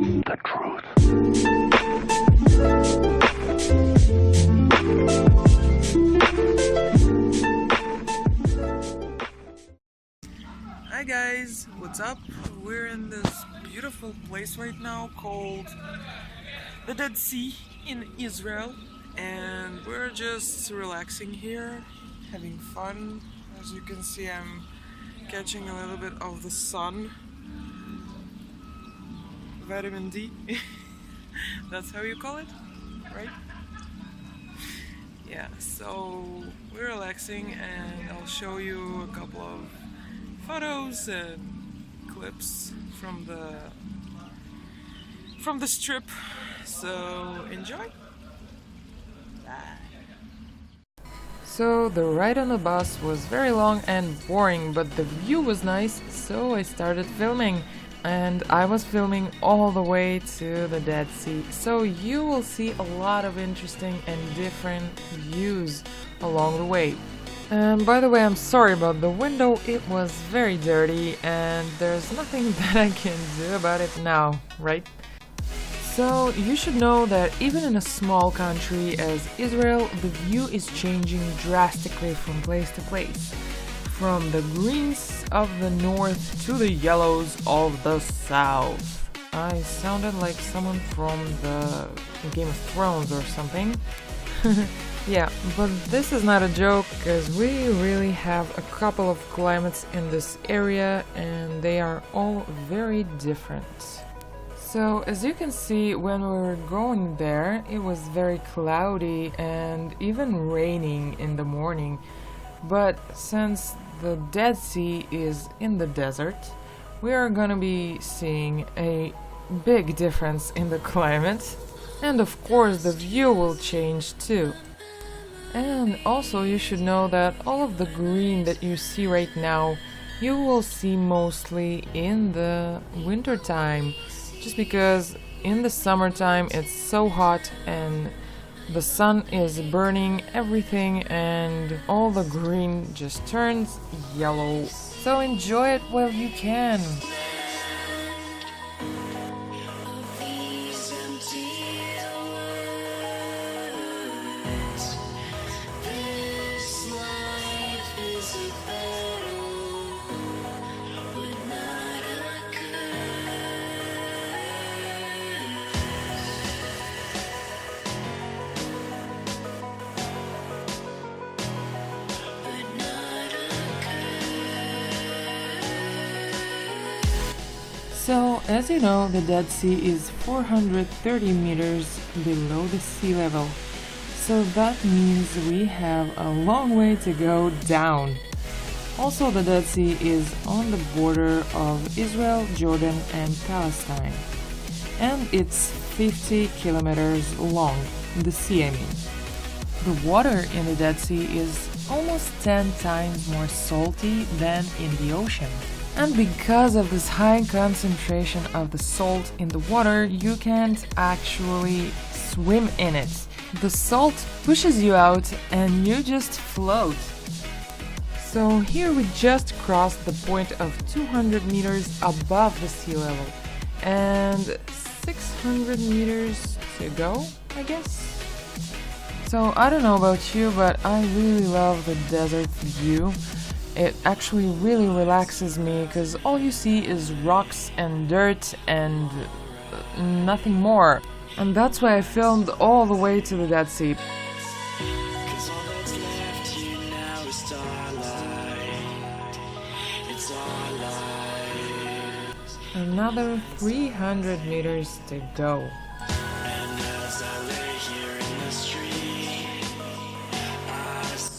the truth. Hi guys, what's up? We're in this beautiful place right now called the Dead Sea in Israel, and we're just relaxing here, having fun. As you can see, I'm catching a little bit of the sun, vitamin D. That's how you call it, right? Yeah, so we're relaxing, and I'll show you a couple of photos and clips from the strip. So enjoy. So the ride on the bus was very long and boring, but the view was nice, so I started filming. And I was filming all the way to the Dead Sea, so you will see a lot of interesting and different views along the way. And by the way, I'm sorry about the window, it was very dirty and there's nothing that I can do about it now, right? So you should know that even in a small country as Israel, the view is changing drastically from place to place. From the greens of the north to the yellows of the south. I sounded like someone from the Game of Thrones or something. Yeah, but this is not a joke, because we really have a couple of climates in this area and they are all very different. So as you can see, when we were going there, it was very cloudy and even raining in the morning. But since the Dead Sea is in the desert, we are gonna be seeing a big difference in the climate. And of course the view will change too. And also you should know that all of the green that you see right now, you will see mostly in the winter time. Just because in the summertime it's so hot and the sun is burning everything and all the green just turns yellow. So enjoy it while you can. So, as you know, the Dead Sea is 430 meters below the sea level. So that means we have a long way to go down. Also, the Dead Sea is on the border of Israel, Jordan and Palestine. And it's 50 kilometers long, the sea I mean. The water in the Dead Sea is almost 10 times more salty than in the ocean. And because of this high concentration of the salt in the water, you can't actually swim in it. The salt pushes you out and you just float. So here we just crossed the point of 200 meters above the sea level and 600 meters to go, I guess. So I don't know about you, but I really love the desert view. It actually really relaxes me because all you see is rocks and dirt and nothing more. And that's why I filmed all the way to the Dead Sea. Another 300 meters to go.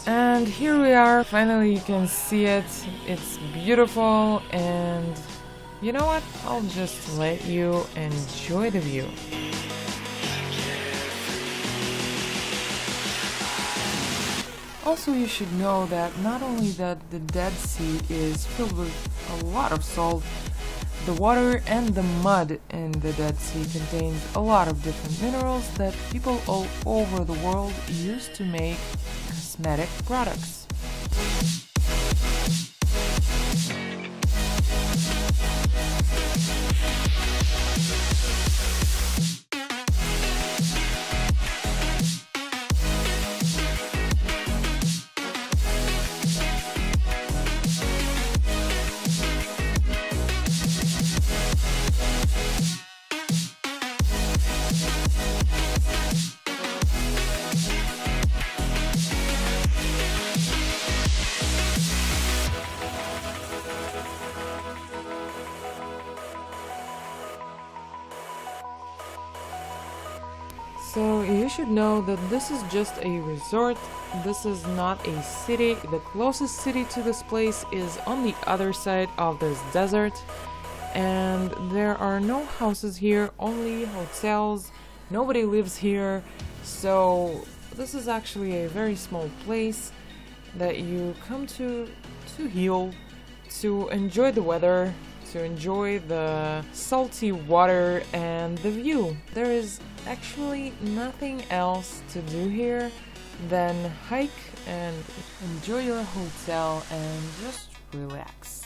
And here we are, finally you can see it, it's beautiful, and you know what, I'll just let you enjoy the view. Also you should know that not only that the Dead Sea is filled with a lot of salt, the water and the mud in the Dead Sea contains a lot of different minerals that people all over the world use to make cosmetic products. So you should know that this is just a resort. This is not a city. The closest city to this place is on the other side of this desert. And there are no houses here, only hotels. Nobody lives here. So this is actually a very small place that you come to heal, to enjoy the weather, to enjoy the salty water and the view. There is actually nothing else to do here than hike and enjoy your hotel and just relax.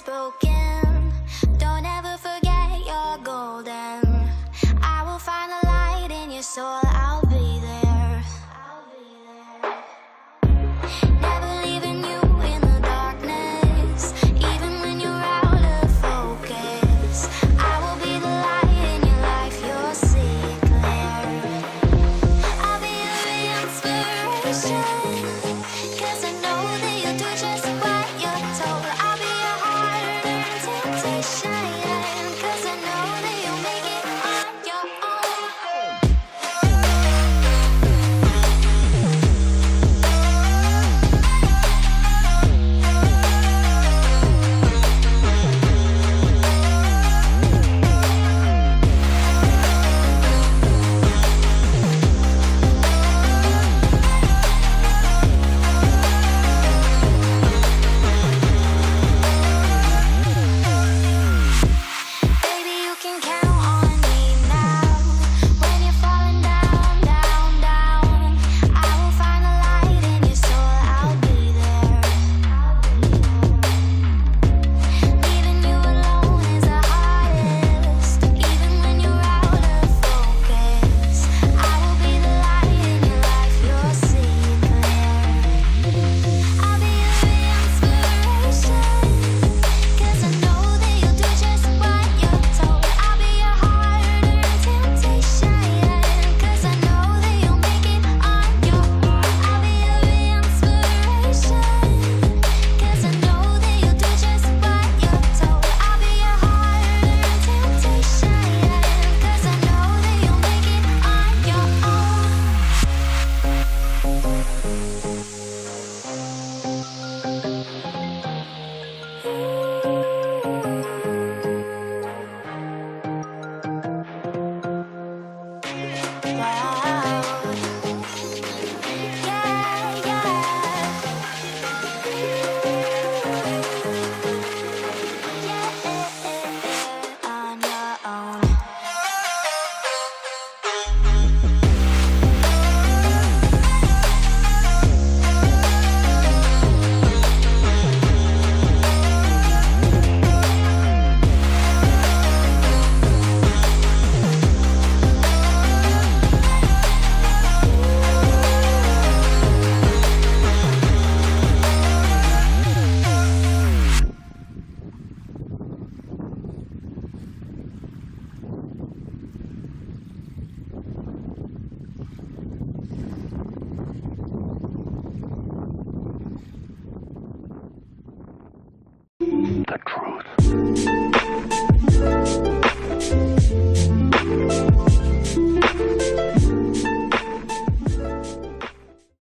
Broken. Don't ever forget you're golden. I will find a light in your soul. I'll be there. Never leaving you in the darkness, even when you're out of focus. I will be the light in your life. You'll see it clear. I'll be your inspiration, 'cause I know that you'll do just what you're told. I'll be your heart and temptation, 'cause I know that you'll make it on your own. Baby, you can count on me now. When you're falling down, down, down, I will find a light in your soul. I'll be there. Leaving you alone is the hardest, even when you're out of focus. I will be the light in your life. You'll see it clear. I'll be your inspiration, 'cause I know that you'll do just what you're told. I'll be your heart and temptation, 'cause I know that you'll make it on your own. I'll be your inspiration, 'cause I know that you'll do just what you're told. I'll be your heart and temptation, 'cause I know that you'll make it on your own. Wow. Yeah, yeah. On your own. The truth.